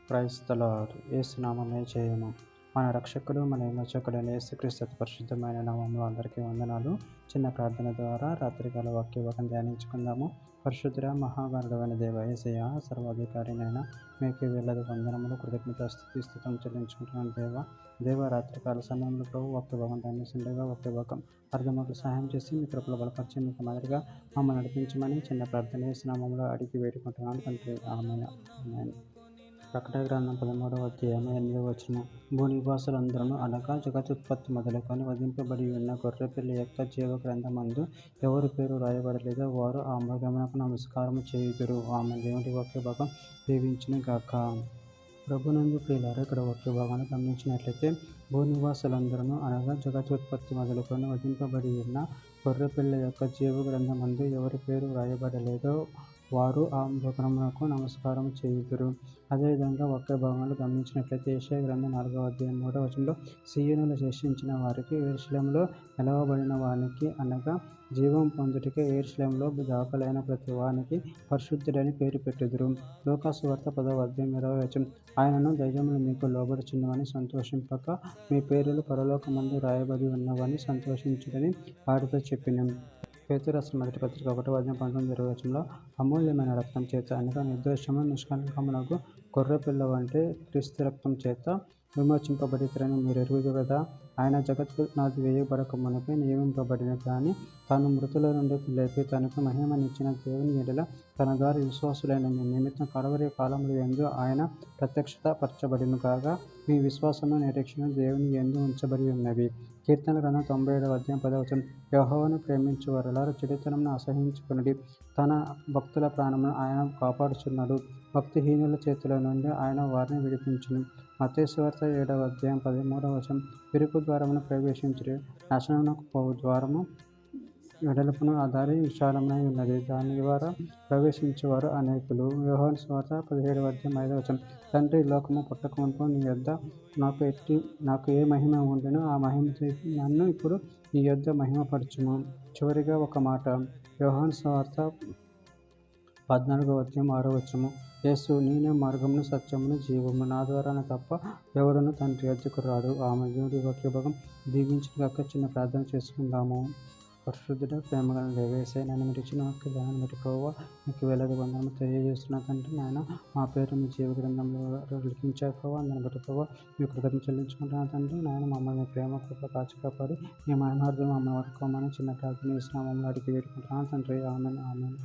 Praise the lord. యేసు నామమే జయము. మన రక్షకుడు మన విమోచకుడైన యేసుక్రీస్తు పరిశుద్ధమైన నామంలో అందరికీ వందనాలు. చిన్న ప్రార్థన ద్వారా రాత్రికాల వాక్యభాగం ధ్యానించుకుందాము. పరిశుద్ధుడ మహాగణుడైన దేవ యేసయ్య, సర్వాధికారినైన మీకు వేలాది వందనములు, స్థుతం చెల్లించుకుంటున్నాను. దేవ రాత్రికాల సమయంలో ప్రభు వాక్యభాగం ధ్యానిస్తుండగా వాక్యభాగం అర్థమకు సహాయం చేసి మీ కృపలో బలపరిచి మీకు మాదిరిగా మమ్మల్ని నడిపించమని చిన్న ప్రార్థన యేసు నామములో అడిగి వేడుకుంటున్నాను తండ్రి. ఆమేన్. ప్రకటన గ్రంథం 13వ అధ్యాయం 8వ వచనం. భూనివాసులందరూ అనగా జగతుత్పత్తి మొదలుకొని వధింపబడి ఉన్న గొర్రెపిల్ల యొక్క జీవ గ్రంథమందు ఎవరి పేరు రాయబడలేదో వారు ఆ మృగమునకు నమస్కారం చేయుదురు. ఆమె దేవుడి వాక్యభాగం దీవించును గాక. ప్రభునందు ప్రియులారా, ఇక్కడ వాక్యభాగాన్ని గమనించినట్లయితే భూనివాసులందరూ అనగా జగతుత్పత్తి మొదలుకొని వధింపబడి ఉన్న గొర్రెపిల్ల యొక్క జీవ గ్రంథమందు ఎవరి పేరు రాయబడలేదో వారు ఆ మృగమునకు నమస్కారం చేయుదురు. అదేవిధంగా ఒకే భాగంలో గమనించినట్లయితే యెషయా గ్రంథం 4వ అధ్యాయం 3వ వచనంలో సీయోనులో శేషించిన వారికి, యెరూషలేములో నిలవబడిన వానికి అనగా జీవం పొందుటకే యెరూషలేములో దాఖలైన ప్రతి వానికి పరిశుద్ధుడని పేరు పెట్టుదురు. లూకాసు వార్త 10వ అధ్యాయం 20వ వచనం. ఆయనను దయ్యములు మీకు లోబడుచున్నవని సంతోషింపక మీ పేర్లు పరలోకమందు రాయబడి ఉన్నవని సంతోషించుడని వారితో చెప్పిన. పేతురు రాసిన మొదటి పత్రిక 1వ అధ్యాయం 19-20 వచనంలో అమూల్యమైన రక్తం చేత అనగా నిర్దోషము నిష్కళంకమునకు గొర్రెపిల్ల వంటి క్రీస్తు రక్తం చేత విమోచింపబడితరని మీరు ఎరుగుదు కదా. ఆయన జగత్కు నాది వేయబడక మునిపే నియమింపబడిన కానీ తాను మృతుల నుండి లేపి తనకు మహిమనిచ్చిన దేవుని ఎడల తన ద్వారా విశ్వాసులైన మీ నిమిత్తం కడవరి కాలముల యందు ఆయన ప్రత్యక్షత పరచబడిన కాగా మీ విశ్వాసము నిరీక్షణ దేవుని యందు ఉంచబడి ఉన్నవి. కీర్తన గ్రంథం 97వ అధ్యాయం 10వ వచనం. యెహోవాను ప్రేమించు వారలారా చెడుతనమును అసహించుకొనుడి. తన భక్తుల ప్రాణమును ఆయన కాపాడుచున్నాడు. భక్తిహీనుల చేతుల నుండి ఆయన వారిని విడిపించును. మత్తయి సువార్త 7వ అధ్యాయం 13వ వచనం. ఇరుకు ద్వారమును ప్రవేశించుడి, నాశనమునకు పోవు ద్వారము వెడల్పును ఆ దారి విశాలమై ఉన్నది, దాని ద్వారా ప్రవేశించేవారు అనేకులు. యోహాను సువార్త 17వ అధ్యాయం 5వ వచనం. తండ్రి, లోకము పుట్టకమునుపు నీ యొద్ద నాకు ఏ మహిమ ఉండెనో ఆ మహిమతో నన్ను ఇప్పుడు నీ యొద్ద మహిమపరచుము. చివరిగా ఒక మాట. యోహాను సువార్త 14వ అధ్యాయం 6వ వచనం. యేసు, నేనే మార్గమును సత్యమును జీవము, నా ద్వారానే తప్ప ఎవడును తండ్రి యొద్దకు రాడు. ఆమె దేవుడి వాక్యభాగం దీవించిన గాక. చిన్న ప్రార్థన చేసుకుందాము. పరిశుద్ధుడ, ప్రేమగల దేవ యేసయ్య, నన్ను మీరు ఇచ్చిన వాక్యభాగాన్ని బట్టి ప్రభువా మీకు వేలాది వందనములు తెలియజేస్తున్నా తండ్రి. నాయన మా పేరు మీ జీవ గ్రంథంలో లిఖించారు ప్రభావ. దాన్ని బట్టి ప్రభావ మీ కృతజ్ఞతలు చెల్లించుకుంటున్నా తండ్రి. నాయన మమ్మల్ని ప్రేమ కృప కాచి కాపాడి మీ మహిమార్థం మమ్మల్ని వాడుకోమని చిన్న ప్రార్థన చేసిన మమ్మల్ని అడిగి వేడుకుంటున్నాను తండ్రి. ఆమేన్.